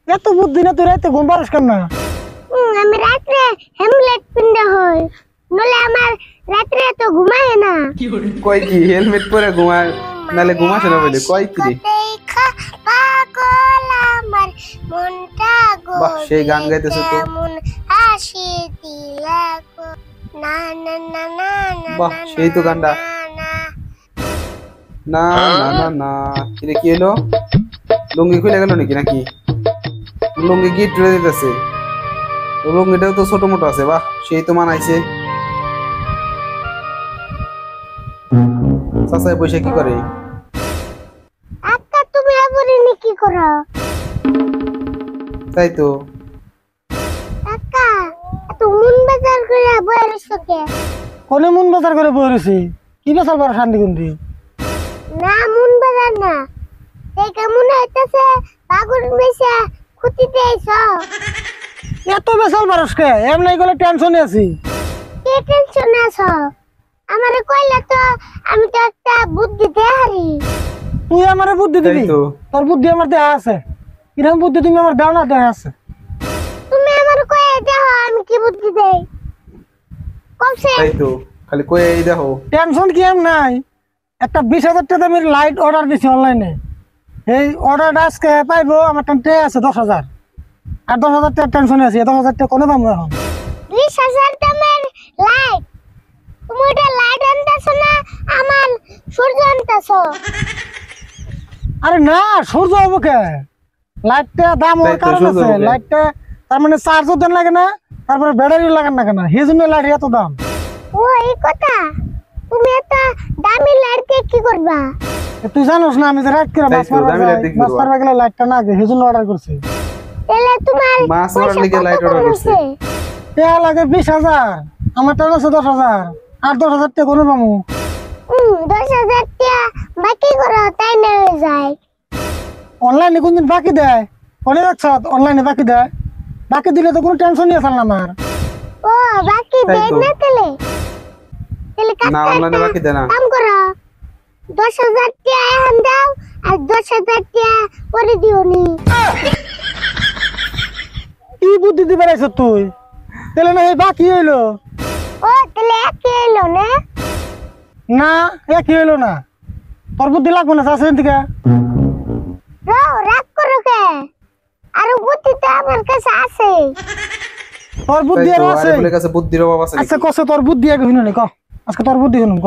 এত বুদ্ধি না তুই রাতে ঘুম পারিস কেন না? আমি রাত্রে হেমলেট পিনতে হয়, নলে আমার রাত্রে তো ঘুমায় না। কই কি হেলমেট পরে ঘুমায় নালে ঘুমাসে না বলে কই কি রে? পাগল আমার মনটা গো, বাহ সেই গান গাইতেছ তো। কেমন হাসি দিলা গো, না না না না না। বাহ সেই তো গানটা। না না না না এটা কি হলো? লুঙ্গি খুলে গেল নাকি নাকি? লুঙ্গি গিট তুলে দিতেছে। লুঙ্গিটাও তো ছোট মোটো আছে। বাহ সেই তো মানাইছে। চাচাই পয়সা কি করে? আচ্ছা তুমি আবরিনি কি করো? তাই তো। কাকা এত মন বাজার করে বয়স কে? কোনে মন বাজার করে বইরেছি? কি বেচাল পারো শান্তি কুন্তি? না মন বাজার না, এই কেমন হইতাছে পাগল মেশা খুঁটিতে আইছো। এত বেচাল পারস কে? এমনি গেলে টেনশনে আছি। কি টেনশন আছো? আমারে কইলা তো আমি তো একটা বুদ্ধি দেহারি। তুই আমারে বুদ্ধি দিবি? তাই তো। তোর বুদ্ধি আমার দেয়া আছে। কিরকম বুদ্ধি তুমি আমার দাও না, দেয়া আছে। তুমি আমার কয়ে দেখো আমি কি বুদ্ধি দেই। কমছে তাই তো খালি কই এই দেখো। টেনশন কি এম নাই। একটা 20,000 টাকা দামের লাইট অর্ডার দিছি অনলাইনে। এই অর্ডারটা আজকে পাইবো, আমার টানতে আছে 10,000। আর 10,000 টাকা টেনশনে আছি। 10,000 টাকা কোনো পাবো এখন? 20,000 দামের লাইট? তুমি এটা লাইট আনতেছো না আমার সূর্য আনতেছো? আরে না, সূর্য হবো কে? লাইটটা দাম ওর তাই তো, কারণ সূর্য আছে। হবে। লাইটটা তার মানে চার্জও দেন লাগে না, তারপরে ব্যাটারিও লাগান না কেন, সেই জন্য লাইট এত দাম। ও এই কথা। তুমি এত দামি লাইট কি করবা? তুই জানোস না আমি যে রাত করে তাই মাছ তো, মারবা দামি যাই, light দিয়ে কি মাছ করবা? মারবা গেলে লাইটটা না আগে, সেই জন্য অর্ডার করছি। তাহলে তোমার মাছ মারার পয়সা লিগে কত লাইট অর্ডার করে করছে। হইছে? টাকা লাগে 20,000, আমার টাকা আছে 10,000। আর 10,000 টাকা কোনো পাবো? 10,000 টাকা বাকি করো তাই না হয়ে যায়। অনলাইনে কোনদিন বাকি দেয়? কোনে যাচ্ছ অনলাইনে বাকি দেয়? বাকি দিলে তো কোনো টেনশনই আছে না আমার। ও বাকি তাই দেয় তো। না তাহলে? তাহলে না অনলাইনে বাকি দেয় না। কাম করো, 10,000 টাকা এখন দাও আর 10,000 টাকা পরে দিও নি। কি বুদ্ধি দিবে রাইছ তুই? তাহলে না এই বাকি হইলো ও তাহলে একই এলো না? না, একই হইলো না। তোর বুদ্ধি লাগবো না চাষের দিকে। রাগ করো কে? আর বুদ্ধি তো আমার কাছে আছে। তোর বুদ্ধি তাই আর তো আছে? আরে বলে কাছে বুদ্ধির অভাব আছে আচ্ছা নাকি? কসে তোর বুদ্ধি আগে শুনুন ক। আজকে তোর বুদ্ধি শুনুন ক।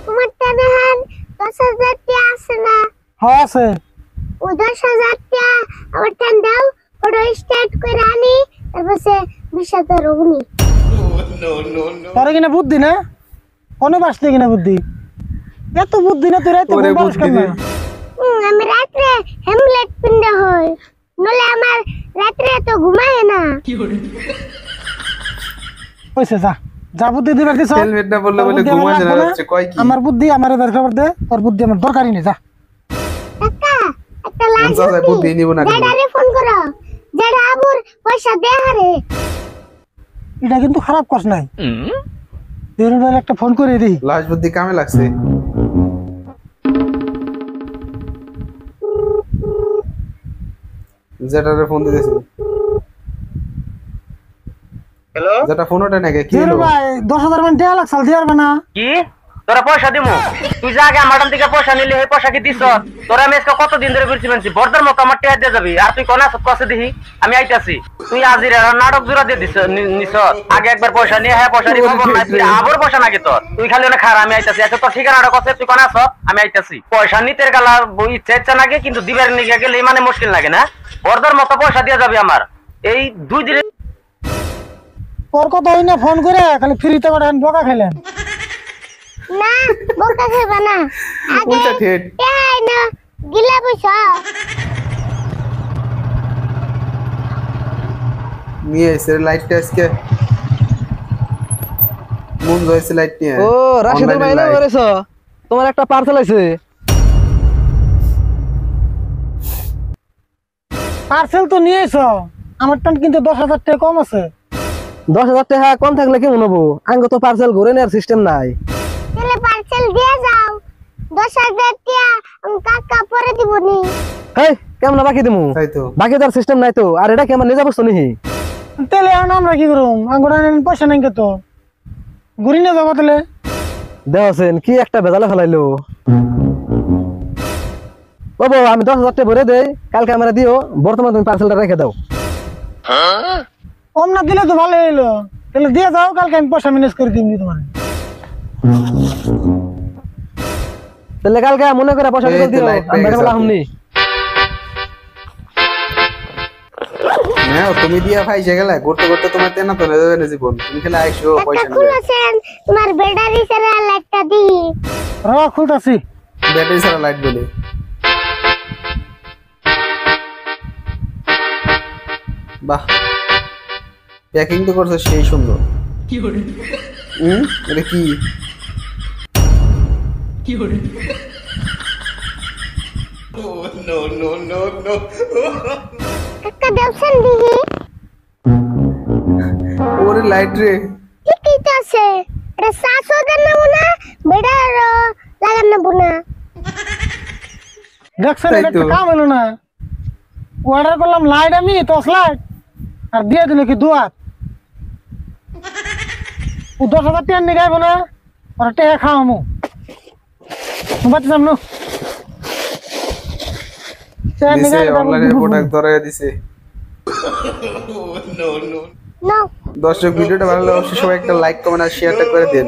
তোমার টানাহান 10,000 টাকা আছে না? হ্যাঁ আছে। ও 10,000 টাকা আমার টান দাও, ওটা স্টার্ট করে আনি, তারপর সে 20,000 অগ্নি। তোর কিনা বুদ্ধি না? কোনো বাসতে কিনা বুদ্ধি? এত বুদ্ধি না তুই রাতে ওরে ঘুম পারিস বুদ্ধি কেন রে। না? আমি রাত্রে হেমলেট পিনতে হয়, নলে আমার রাত্রে তো ঘুমায় না। কইছে যা, যা বুদ্ধি দিবার দিছ। হেলমেট না বললে তোর বলে বুদ্ধি আমার ঘুমায় না লাগবে না। যাচ্ছে কয় কি? আমার বুদ্ধি আমারে বের খবর দে, তোর বুদ্ধি আমার দরকারই নেই, যা। কাকা একটা লাইন চাচা বুদ্ধি নিব না কিন্তু। জেডারে ফোন করো, জেডা আবুর পয়সা দে হারে। এটা কিন্তু খারাপ কস নাই। বেরোবার একটা ফোন করে দিই। লাশ বুদ্ধি কামে লাগছে। যেটারে ফোন দিতেছি। হ্যালো যেটা ফোন ওঠে নাকি কি বেরো হলো? ভাই, 10,000 মান দেয়া লাগছাল দিয়ে পারবে না? কি তোরা পয়সা দিমু? তুই যা আগে আমার থেকে পয়সা নিলি, সেই পয়সা কি দিছ? তোরা আমি আজকে কতদিন ধরে বলছি মানছি বর্দার মতো আমার টেয়া দিয়ে যাবি, আর তুই কোন আসত কষে দিহি আমি আইতাছি। তুই আজিরা নাটক জোড়া দিয়ে দিছ নিছ। আগে একবার পয়সা নিয়ে হ্যাঁ পয়সা দিব বল নাই, তুই আবার পয়সা নাকি তোর? তুই খালি ওনে খারা আমি আইতাছি। আচ্ছা তোর ঠিকানাটা কষে, তুই কোন আসত আমি আইতাছি। পয়সা নিতে গেলা ইচ্ছা ইচ্ছা নাকি, কিন্তু দিবার নিয়ে গেলে মানে মুশকিল লাগে না? বর্দার মতো পয়সা দিয়ে যাবি আমার এই 2 দিনে। তোর কথা হই না ফোন করে খালি ফ্রিতে করে বকা খেলেন। না বোকা খাইবা না, আগে উল্টা ঠেট। এই না গিলা পয়সা। নিয়ে এসে লাইটটা আজকে মন হয়েছে লাইট নিয়ে। ও রাশিদুল ভাই না করেছো? তোমার একটা পার্সেল আছে। পার্সেল তো নিয়ে এসো, আমার টান কিন্তু 10,000 টাকা কম আছে। 10,000 টাকা কম থাকলে কেমন হবো? আঙ্গ তো পার্সেল ঘুরে নেওয়ার সিস্টেম নাই। তাহলে পার্সেল দিয়ে যাও, 10,000 টাকা আমি কাকা পরে দিব নি। হেই কেমন বাকি দিমু তাই তো বাকি দেওয়ার সিস্টেম নাই তো আর এটা কি আমার নিজে বস্তু নিহি তাহলে এখন আমরা কি করুম আঙ্গুর পয়সা নাই তো ঘুরি নিয়ে যাবো তাহলে দেওয়াছেন কি একটা বেজালে ফেলাইলো ও বউ আমি 10,000 টাকা ভরে দেই কালকে আমরা দিও বর্তমানে তুমি পার্সেলটা রেখে দাও কম না দিলে তো ভালো হইলো তাহলে দিয়ে যাও কালকে আমি পয়সা ম্যানেজ করে দিন তোমার তাহলে কালকে মনে করে পয়সা এই তো দিও light আমি পেয়ে বেলা গেছে হুমনি নাও তুমি দিয়া ফাইসে গেলা করতে করতে তোমার তেনা তো হয়ে যাবে না জীবন তুমি খেলে আইসো পয়সা একটা নেবে খুলেছেন তোমার ব্যাটারি ছাড়া লাইটটা দি খুলতাছি ব্যাটারি ছাড়া লাইট বলে বাহ প্যাকিং তো করছো সেই সুন্দর এটা কি একটা দেখছেন দিহি ওরে লাইট রে ঠিকই তো আছে এটা সাসো দেন না বেটার লাগান না বুনা দেখছেন তাই এটা তো। একটা কাম হলো না অর্ডার করলাম লাইট আমি টর্চ লাইট আর দিয়ে দিল কি দুয়াত ও 10,000 টাকা নিয়ে গাইব না আর টাকা খাওয়ামু বাচ্চা সামনো দিছে অনলাইনে প্রোডাক্ট ধরায় দিছে নো দর্শক ভিডিওটা ভালো লাগলে অবশ্যই সবাই একটা লাইক কমেন্ট আর শেয়ারটা করে দেন